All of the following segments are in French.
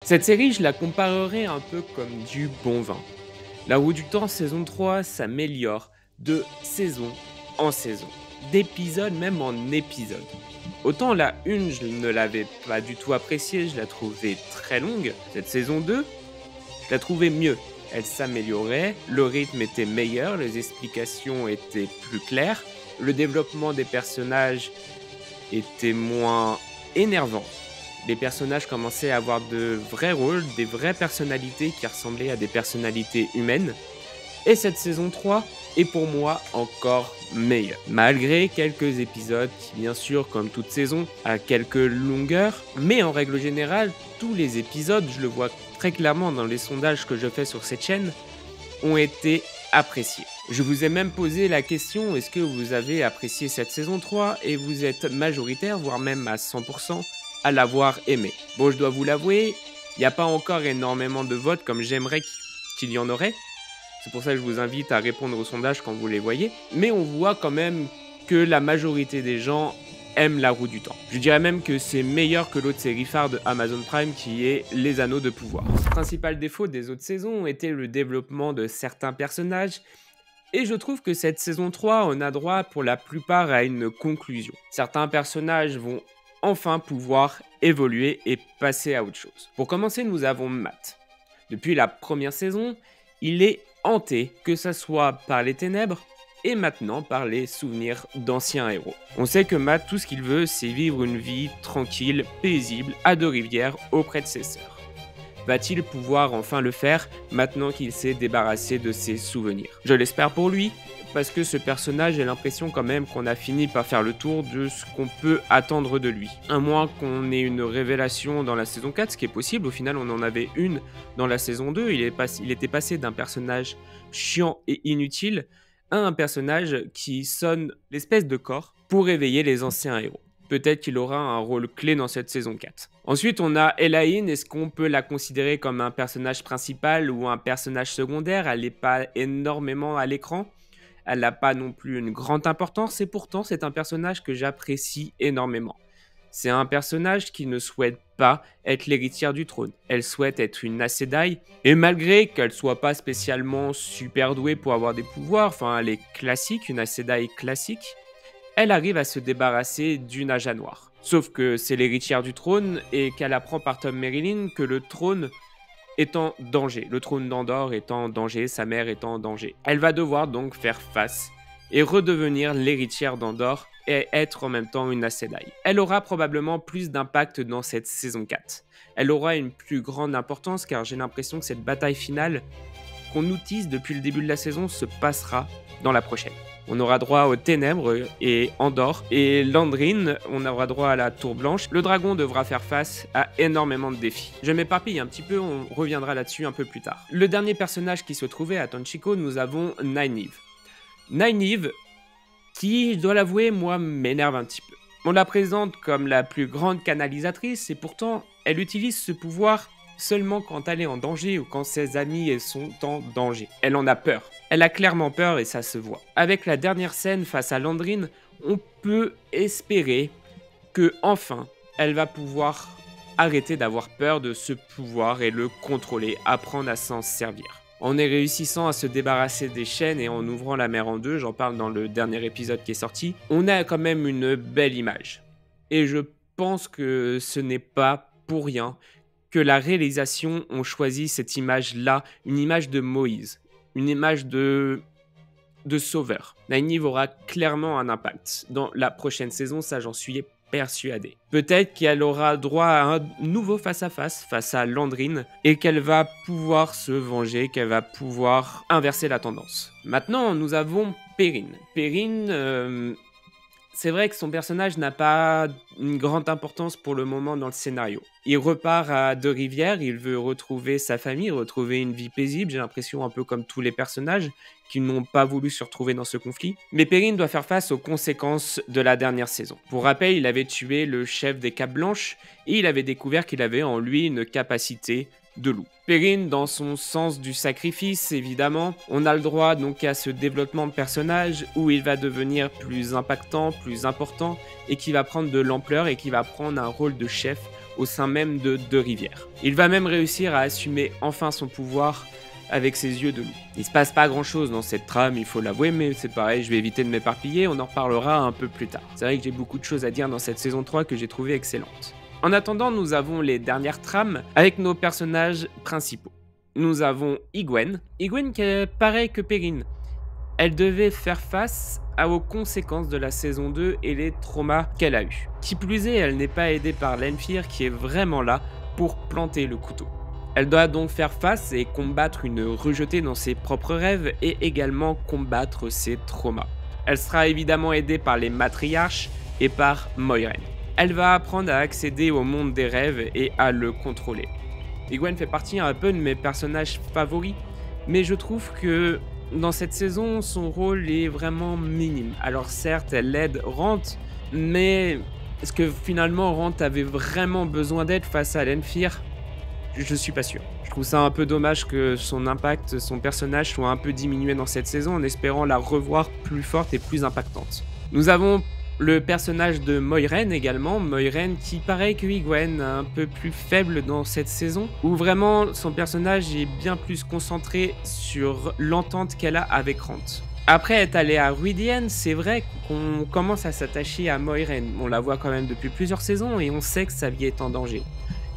Cette série, je la comparerais un peu comme du bon vin. La Roue du Temps saison 3 s'améliore de saison en saison, d'épisode même en épisode. Autant la 1, je ne l'avais pas du tout appréciée, je la trouvais très longue. Cette saison 2, je la trouvais mieux. Elle s'améliorait, le rythme était meilleur, les explications étaient plus claires, le développement des personnages était moins énervant. Les personnages commençaient à avoir de vrais rôles, des vraies personnalités qui ressemblaient à des personnalités humaines. Et cette saison 3 est pour moi encore meilleure. Malgré quelques épisodes qui, bien sûr, comme toute saison, a quelques longueurs, mais en règle générale, tous les épisodes, je le vois très clairement dans les sondages que je fais sur cette chaîne, ont été appréciés. Je vous ai même posé la question, est-ce que vous avez apprécié cette saison 3 et vous êtes majoritaire, voire même à 100%, à l'avoir aimé. Bon, je dois vous l'avouer, il n'y a pas encore énormément de votes comme j'aimerais qu'il y en aurait. C'est pour ça que je vous invite à répondre aux sondages quand vous les voyez. Mais on voit quand même que la majorité des gens aiment La Roue du Temps. Je dirais même que c'est meilleur que l'autre série phare de Amazon Prime qui est Les Anneaux de Pouvoir. Le principal défaut des autres saisons était le développement de certains personnages. Et je trouve que cette saison 3, on a droit pour la plupart à une conclusion. Certains personnages vont enfin pouvoir évoluer et passer à autre chose. Pour commencer, nous avons Matt. Depuis la première saison, il est hanté, que ce soit par les ténèbres et maintenant par les souvenirs d'anciens héros. On sait que Matt, tout ce qu'il veut, c'est vivre une vie tranquille, paisible, à Deux-Rivières, auprès de ses sœurs. Va-t-il pouvoir enfin le faire maintenant qu'il s'est débarrassé de ses souvenirs? Je l'espère pour lui, parce que ce personnage, j'ai l'impression quand même qu'on a fini par faire le tour de ce qu'on peut attendre de lui. À moins qu'on ait une révélation dans la saison 4, ce qui est possible, au final on en avait une dans la saison 2, il était passé d'un personnage chiant et inutile à un personnage qui sonne l'espèce de corps pour réveiller les anciens héros. Peut-être qu'il aura un rôle clé dans cette saison 4. Ensuite, on a Elaine. Est-ce qu'on peut la considérer comme un personnage principal ou un personnage secondaire? Elle n'est pas énormément à l'écran. Elle n'a pas non plus une grande importance et pourtant c'est un personnage que j'apprécie énormément. C'est un personnage qui ne souhaite pas être l'héritière du trône. Elle souhaite être une Aes Sedai et malgré qu'elle soit pas spécialement super douée pour avoir des pouvoirs, enfin elle est classique, une Aes Sedai classique, elle arrive à se débarrasser du Naja Noir. Sauf que c'est l'héritière du trône et qu'elle apprend par Tom Merrilin que le trône est en danger. Le trône d'Andor est en danger, sa mère est en danger. Elle va devoir donc faire face et redevenir l'héritière d'Andor et être en même temps une Aes Sedai. Elle aura probablement plus d'impact dans cette saison 4. Elle aura une plus grande importance car j'ai l'impression que cette bataille finale qu'on nous tease depuis le début de la saison se passera dans la prochaine. On aura droit aux Ténèbres et Andor. Et Landrine, on aura droit à la Tour Blanche. Le dragon devra faire face à énormément de défis. Je m'éparpille un petit peu, on reviendra là-dessus un peu plus tard. Le dernier personnage qui se trouvait à Tanchico, nous avons Nynaeve. Nynaeve, qui, je dois l'avouer, moi, m'énerve un petit peu. On la présente comme la plus grande canalisatrice et pourtant, elle utilise ce pouvoir seulement quand elle est en danger ou quand ses amis sont en danger. Elle en a peur. Elle a clairement peur et ça se voit. Avec la dernière scène face à Landrine, on peut espérer que enfin, elle va pouvoir arrêter d'avoir peur de ce pouvoir et le contrôler, apprendre à s'en servir. En réussissant à se débarrasser des chaînes et en ouvrant la mer en deux, j'en parle dans le dernier épisode qui est sorti, on a quand même une belle image. Et je pense que ce n'est pas pour rien que la réalisation ont choisi cette image-là, une image de Moïse, une image de sauveur. Nynaeve aura clairement un impact dans la prochaine saison, ça j'en suis persuadé. Peut-être qu'elle aura droit à un nouveau face-à-face face à Landrine et qu'elle va pouvoir se venger, qu'elle va pouvoir inverser la tendance. Maintenant, nous avons Perrine. Perrine, c'est vrai que son personnage n'a pas une grande importance pour le moment dans le scénario. Il repart à Deux-Rivières, il veut retrouver sa famille, retrouver une vie paisible, j'ai l'impression un peu comme tous les personnages qui n'ont pas voulu se retrouver dans ce conflit. Mais Perrine doit faire face aux conséquences de la dernière saison. Pour rappel, il avait tué le chef des Capes Blanches et il avait découvert qu'il avait en lui une capacité de loup. Perrine, dans son sens du sacrifice, évidemment, on a le droit donc à ce développement de personnage où il va devenir plus impactant, plus important et qui va prendre de l'ampleur et qui va prendre un rôle de chef au sein même de Deux Rivières. Il va même réussir à assumer enfin son pouvoir avec ses yeux de loup. Il se passe pas grand chose dans cette trame, il faut l'avouer, mais c'est pareil, je vais éviter de m'éparpiller, on en reparlera un peu plus tard. C'est vrai que j'ai beaucoup de choses à dire dans cette saison 3 que j'ai trouvé excellente. En attendant, nous avons les dernières trames avec nos personnages principaux. Nous avons Egwene qui est pareil que Perrine. Elle devait faire face aux conséquences de la saison 2 et les traumas qu'elle a eus. Qui plus est, elle n'est pas aidée par Lanfear qui est vraiment là pour planter le couteau. Elle doit donc faire face et combattre une rejetée dans ses propres rêves et également combattre ses traumas. Elle sera évidemment aidée par les matriarches et par Moiraine. Elle va apprendre à accéder au monde des rêves et à le contrôler. Egwene fait partie un peu de mes personnages favoris, mais je trouve que dans cette saison, son rôle est vraiment minime. Alors certes, elle aide Rant, mais est-ce que finalement Rant avait vraiment besoin d'aide face à Lanfear ? Je suis pas sûr. Je trouve ça un peu dommage que son impact, son personnage soit un peu diminué dans cette saison en espérant la revoir plus forte et plus impactante. Nous avons le personnage de Moiraine également, Moiraine qui pareil que Egwene, un peu plus faible dans cette saison, où vraiment son personnage est bien plus concentré sur l'entente qu'elle a avec Rant. Après être allé à Rhuidian, c'est vrai qu'on commence à s'attacher à Moiraine. On la voit quand même depuis plusieurs saisons et on sait que sa vie est en danger.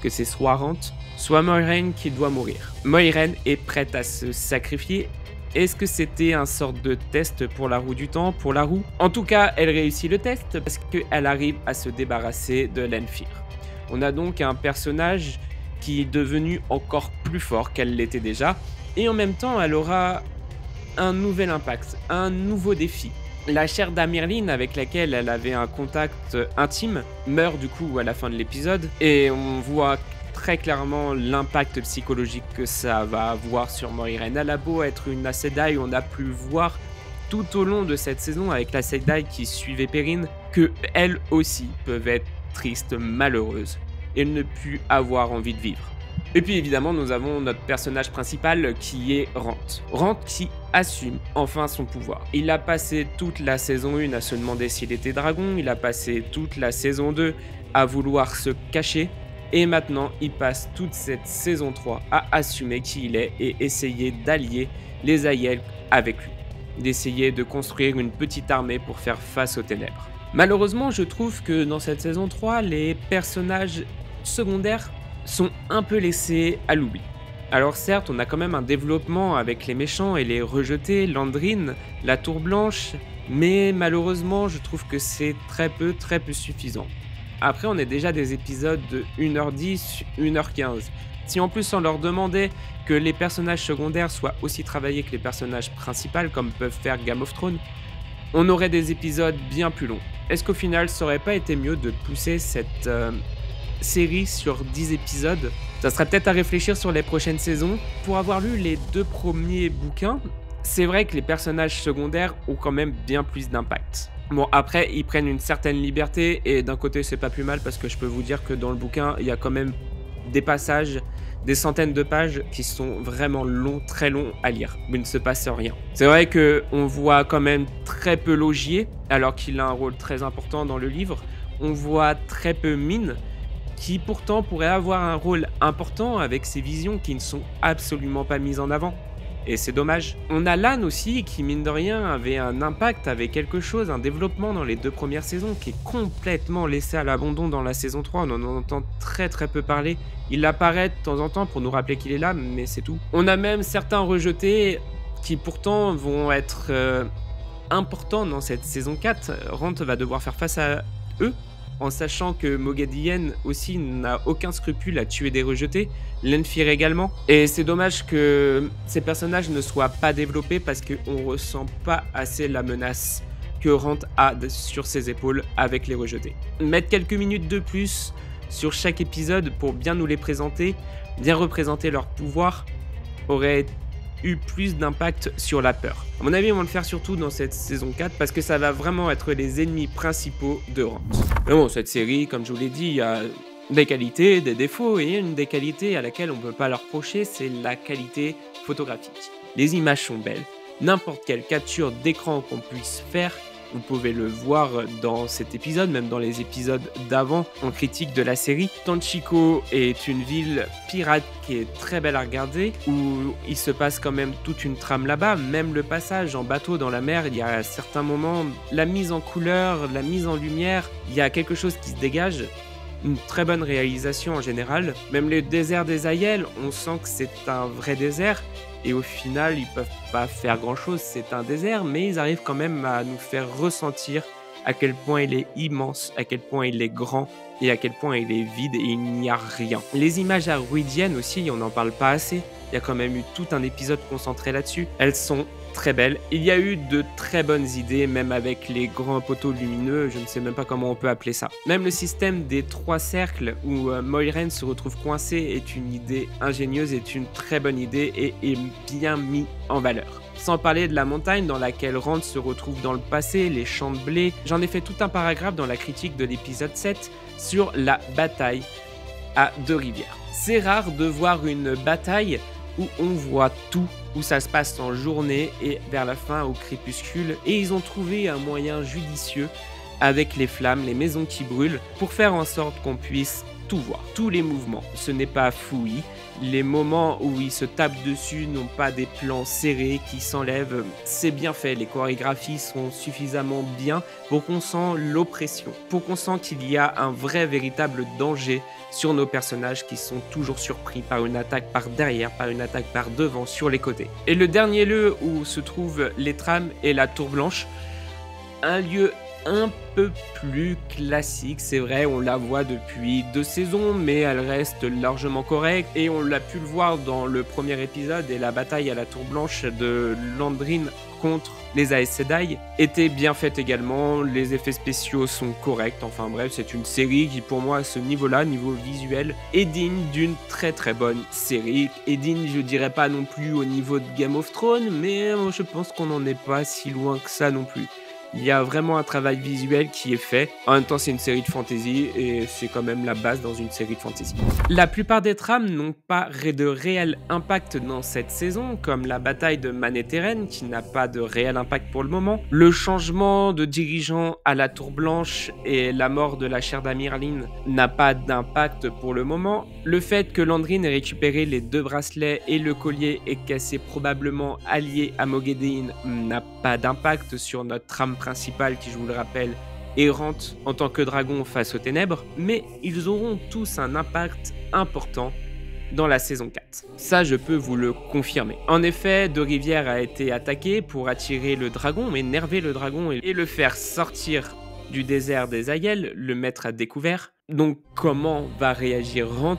Que c'est soit Rant, soit Moiraine qui doit mourir. Moiraine est prête à se sacrifier. Est-ce que c'était un sorte de test pour la roue du temps, pour la roue ? En tout cas, elle réussit le test parce qu'elle arrive à se débarrasser de Lanfear. On a donc un personnage qui est devenu encore plus fort qu'elle l'était déjà, et en même temps, elle aura un nouvel impact, un nouveau défi. La chère d'Amirline, avec laquelle elle avait un contact intime, meurt du coup à la fin de l'épisode, et on voit très clairement l'impact psychologique que ça va avoir sur Moiraine. Elle a beau être une Aes Sedai, on a pu voir tout au long de cette saison avec la Aes Sedai qui suivait Perrine, que elles aussi peuvent être tristes, malheureuses, et ne plus avoir envie de vivre. Et puis évidemment, nous avons notre personnage principal qui est Rant. Rant qui assume enfin son pouvoir. Il a passé toute la saison 1 à se demander s'il était dragon, il a passé toute la saison 2 à vouloir se cacher, et maintenant il passe toute cette saison 3 à assumer qui il est et essayer d'allier les Aiel avec lui. D'essayer de construire une petite armée pour faire face aux ténèbres. Malheureusement, je trouve que dans cette saison 3, les personnages secondaires sont un peu laissés à l'oubli. Alors certes, on a quand même un développement avec les méchants et les rejetés, Landrine, la Tour Blanche, mais malheureusement, je trouve que c'est très peu suffisant. Après, on est déjà des épisodes de 1h10, 1h15. Si en plus on leur demandait que les personnages secondaires soient aussi travaillés que les personnages principaux, comme peuvent faire Game of Thrones, on aurait des épisodes bien plus longs. Est-ce qu'au final, ça aurait pas été mieux de pousser cette série sur 10 épisodes ? Ça serait peut-être à réfléchir sur les prochaines saisons. Pour avoir lu les 2 premiers bouquins, c'est vrai que les personnages secondaires ont quand même bien plus d'impact. Bon, après, ils prennent une certaine liberté, et d'un côté, c'est pas plus mal, parce que je peux vous dire que dans le bouquin, il y a quand même des passages, des centaines de pages qui sont vraiment longs, très longs à lire, mais il ne se passe rien. C'est vrai qu'on voit quand même très peu Logier, alors qu'il a un rôle très important dans le livre. On voit très peu Mine, qui pourtant pourrait avoir un rôle important avec ses visions qui ne sont absolument pas mises en avant. Et c'est dommage. On a Lan aussi qui, mine de rien, avait un impact, avait quelque chose, un développement dans les 2 premières saisons qui est complètement laissé à l'abandon dans la saison 3. On en entend très peu parler. Il apparaît de temps en temps pour nous rappeler qu'il est là, mais c'est tout. On a même certains rejetés qui pourtant vont être importants dans cette saison 4. Rant va devoir faire face à eux, en sachant que Moghedien aussi n'a aucun scrupule à tuer des rejetés, Lanfear également. Et c'est dommage que ces personnages ne soient pas développés parce qu'on ressent pas assez la menace que Rant a sur ses épaules avec les rejetés. Mettre quelques minutes de plus sur chaque épisode pour bien nous les présenter, bien représenter leur pouvoir, aurait eu plus d'impact sur la peur. À mon avis, ils vont le faire surtout dans cette saison 4 parce que ça va vraiment être les ennemis principaux de Rant. Mais bon, cette série, comme je vous l'ai dit, il y a des qualités, des défauts, et une des qualités à laquelle on ne peut pas leur reprocher, c'est la qualité photographique. Les images sont belles, n'importe quelle capture d'écran qu'on puisse faire Vous pouvez le voir dans cet épisode, même dans les épisodes d'avant, en critique de la série. Tanchico est une ville pirate qui est très belle à regarder, où il se passe quand même toute une trame là-bas. Même le passage en bateau dans la mer, il y a à certains moments, la mise en couleur, la mise en lumière, il y a quelque chose qui se dégage. Une très bonne réalisation en général. Même le désert des Aïels, on sent que c'est un vrai désert. Et au final, ils peuvent pas faire grand-chose, c'est un désert, mais ils arrivent quand même à nous faire ressentir à quel point il est immense, à quel point il est grand et à quel point il est vide et il n'y a rien. Les images arruidiennes aussi, on n'en parle pas assez. Il y a quand même eu tout un épisode concentré là-dessus. Elles sont très belles. Il y a eu de très bonnes idées, même avec les grands poteaux lumineux, je ne sais même pas comment on peut appeler ça. Même le système des 3 cercles où Moiraine se retrouve coincée est une idée ingénieuse, est une très bonne idée et est bien mis en valeur. Sans parler de la montagne dans laquelle Rand se retrouve dans le passé, les champs de blé. J'en ai fait tout un paragraphe dans la critique de l'épisode 7 sur la bataille à Deux-Rivières. C'est rare de voir une bataille où on voit tout, où ça se passe en journée et vers la fin au crépuscule. Et ils ont trouvé un moyen judicieux avec les flammes, les maisons qui brûlent, pour faire en sorte qu'on puisse tout voir, tous les mouvements. Ce n'est pas fouillis. Les moments où ils se tapent dessus n'ont pas des plans serrés qui s'enlèvent. C'est bien fait, les chorégraphies sont suffisamment bien pour qu'on sent l'oppression, pour qu'on sent qu'il y a un vrai, véritable danger sur nos personnages qui sont toujours surpris par une attaque par derrière, par une attaque par devant, sur les côtés. Et le dernier lieu où se trouvent les trames est la Tour Blanche, un lieu un peu plus classique, c'est vrai, on la voit depuis 2 saisons, mais elle reste largement correcte, et on l'a pu le voir dans le premier épisode, et la bataille à la Tour Blanche de Landrine contre les Aes Sedai était bien faite également, les effets spéciaux sont corrects, enfin bref, c'est une série qui pour moi à ce niveau-là, niveau visuel, est digne d'une très très bonne série, et digne, je dirais pas non plus au niveau de Game of Thrones, mais je pense qu'on n'en est pas si loin que ça non plus. Il y a vraiment un travail visuel qui est fait. En même temps, c'est une série de fantasy et c'est quand même la base dans une série de fantasy. La plupart des trames n'ont pas de réel impact dans cette saison, comme la bataille de Manetheren qui n'a pas de réel impact pour le moment. Le changement de dirigeant à la Tour Blanche et la mort de la chair d'Amirline n'a pas d'impact pour le moment. Le fait que Landrine ait récupéré les 2 bracelets et le collier et qu'elle s'est probablement alliée à Moghedien n'a pas d'impact sur notre trame principale qui, je vous le rappelle, errante en tant que dragon face aux ténèbres, mais ils auront tous un impact important dans la saison 4. Ça, je peux vous le confirmer. En effet, Deux-Rivières a été attaqué pour attirer le dragon, énerver le dragon et le faire sortir du désert des Aïels, le mettre à découvert. Donc comment va réagir Rant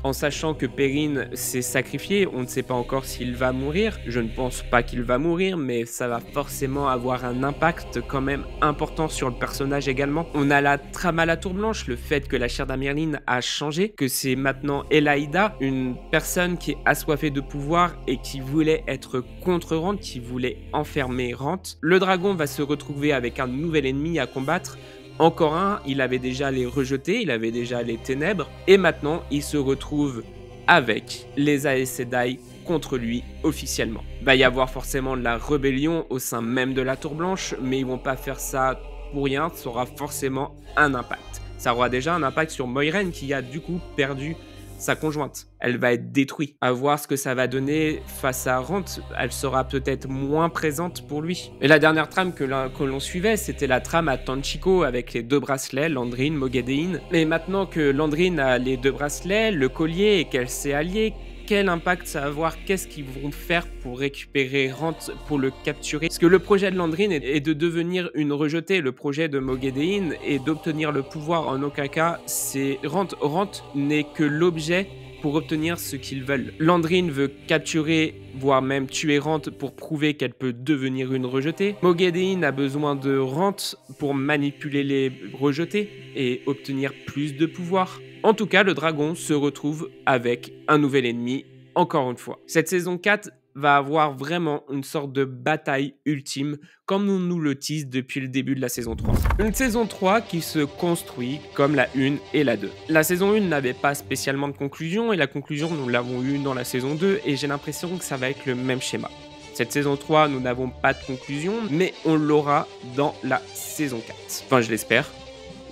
en sachant que Perrine s'est sacrifié? On ne sait pas encore s'il va mourir. Je ne pense pas qu'il va mourir, mais ça va forcément avoir un impact quand même important sur le personnage également. On a la trame à la Tour Blanche, le fait que la chair d'Amirline a changé, que c'est maintenant Elaïda, une personne qui est assoiffée de pouvoir et qui voulait être contre Rand, qui voulait enfermer Rand. Le dragon va se retrouver avec un nouvel ennemi à combattre. Encore un, il avait déjà les rejetés, il avait déjà les ténèbres, et maintenant il se retrouve avec les Aes Sedai contre lui officiellement. Il va y avoir forcément de la rébellion au sein même de la Tour Blanche, mais ils vont pas faire ça pour rien, ça aura forcément un impact. Ça aura déjà un impact sur Moiraine qui a du coup perdu sa conjointe. Elle va être détruite. À voir ce que ça va donner face à Rant, elle sera peut-être moins présente pour lui. Et la dernière trame que l'on suivait, c'était la trame à Tanchico avec les 2 bracelets, Landrine, Moghedien. Mais maintenant que Landrine a les 2 bracelets, le collier et qu'elle s'est alliée, quel impact ça va avoir? Qu'est-ce qu'ils vont faire pour récupérer Rant, pour le capturer? Parce que le projet de Landrine est de devenir une rejetée. Le projet de Moghedien est d'obtenir le pouvoir. En aucun cas, c'est Rant. Rant n'est que l'objet pour obtenir ce qu'ils veulent. Landrine veut capturer, voire même tuer Rant pour prouver qu'elle peut devenir une rejetée. Moghedien a besoin de Rant pour manipuler les rejetés et obtenir plus de pouvoir. En tout cas, le dragon se retrouve avec un nouvel ennemi, encore une fois. Cette saison 4 va avoir vraiment une sorte de bataille ultime, comme on nous le tease depuis le début de la saison 3. Une saison 3 qui se construit comme la 1 et la 2. La saison 1 n'avait pas spécialement de conclusion, et la conclusion, nous l'avons eue dans la saison 2, et j'ai l'impression que ça va être le même schéma. Cette saison 3, nous n'avons pas de conclusion, mais on l'aura dans la saison 4. Enfin, je l'espère.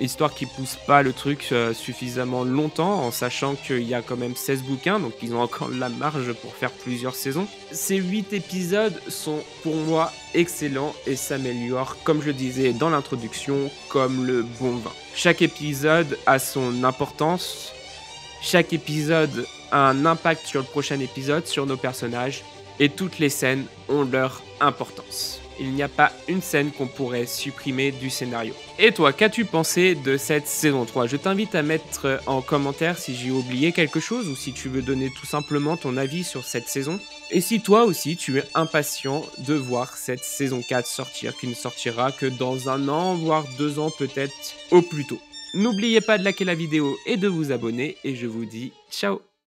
Histoire qu'ils poussent pas le truc suffisamment longtemps, en sachant qu'il y a quand même 16 bouquins, donc ils ont encore de la marge pour faire plusieurs saisons. Ces 8 épisodes sont pour moi excellents et s'améliorent, comme je le disais dans l'introduction, comme le bon vin. Chaque épisode a son importance, chaque épisode a un impact sur le prochain épisode, sur nos personnages, et toutes les scènes ont leur importance. Il n'y a pas une scène qu'on pourrait supprimer du scénario. Et toi, qu'as-tu pensé de cette saison 3 ? Je t'invite à mettre en commentaire si j'ai oublié quelque chose ou si tu veux donner tout simplement ton avis sur cette saison. Et si toi aussi tu es impatient de voir cette saison 4 sortir, qui ne sortira que dans 1 an, voire 2 ans peut-être au plus tôt. N'oubliez pas de liker la vidéo et de vous abonner et je vous dis ciao.